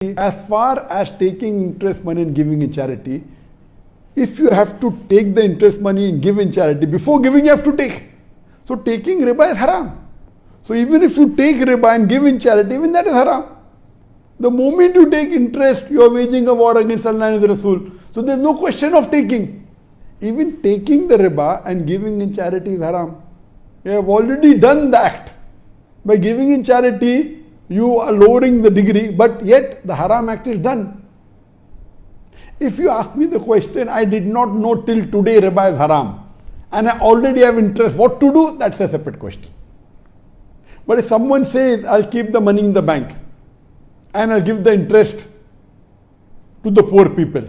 As far as taking interest money and giving in charity, if you have to take the interest money and give in charity, before giving you have to take. So taking riba is haram. So even if you take riba and give in charity, even that is haram. The moment you take interest, you are waging a war against Allah and the Rasul. So there is no question of taking. Even taking the riba and giving in charity is haram. You have already done the act. By giving in charity, you are lowering the degree, but yet the haram act is done. If you ask me the question, I did not know till today riba is haram, and I already have interest, what to do? That's a separate question. But if someone says, I'll keep the money in the bank, and I'll give the interest to the poor people,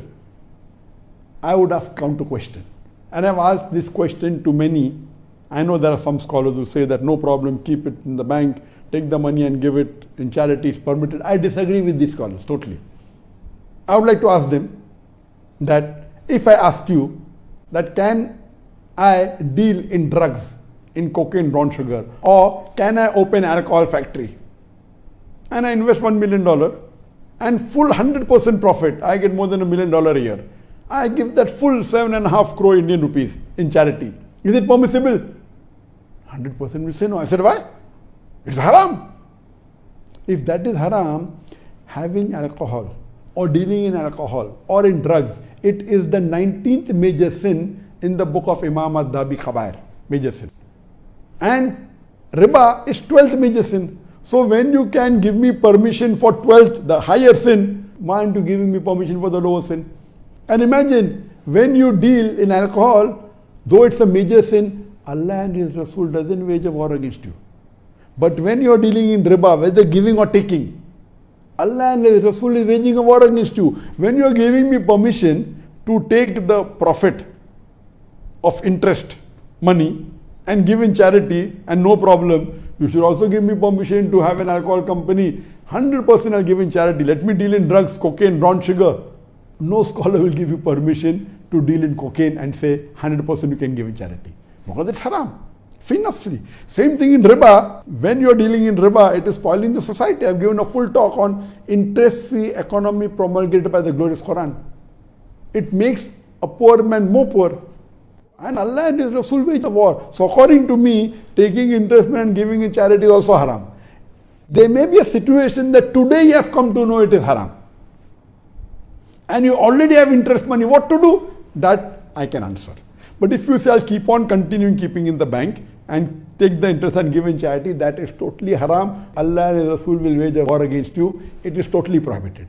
I would ask counter question. And I've asked this question to many. I know there are some scholars who say that no problem, keep it in the bank, take the money and give it in charity, it's permitted. I disagree with these scholars totally. I would like to ask them that if I ask you that can I deal in drugs, in cocaine, brown sugar, or can I open alcohol factory and I invest $1 million and full 100% profit, I get more than $1 million a year. I give that full 7.5 crore Indian rupees in charity. Is it permissible? 100% will say no. I said, why? It's haram. If that is haram, having alcohol or dealing in alcohol or in drugs, it is the 19th major sin in the book of Imam Ad-Dabi Khabair, major sin. And riba is 12th major sin. So when you can give me permission for 12th, the higher sin, why aren't you giving me permission for the lower sin? And imagine, when you deal in alcohol, though it's a major sin, Allah and His Rasul doesn't wage a war against you. But when you are dealing in riba, whether giving or taking, Allah and His Rasul is waging a war against you. When you are giving me permission to take the profit of interest money and give in charity and no problem, you should also give me permission to have an alcohol company. 100% I'll give in charity. Let me deal in drugs, cocaine, brown sugar. No scholar will give you permission to deal in cocaine and say 100% you can give in charity. Because it's haram. Fi nafsi. Same thing in riba. When you are dealing in riba, it is spoiling the society. I have given a full talk on interest-free economy promulgated by the glorious Quran. It makes a poor man more poor. And Allah and His Rasul wage a war. So according to me, taking interest and giving in charity is also haram. There may be a situation that today you have come to know it is haram. And you already have interest money. What to do? That I can answer. But if you say, I'll keep on continuing keeping in the bank and take the interest and give in charity, that is totally haram. Allah and His Rasul will wage a war against you. It is totally prohibited.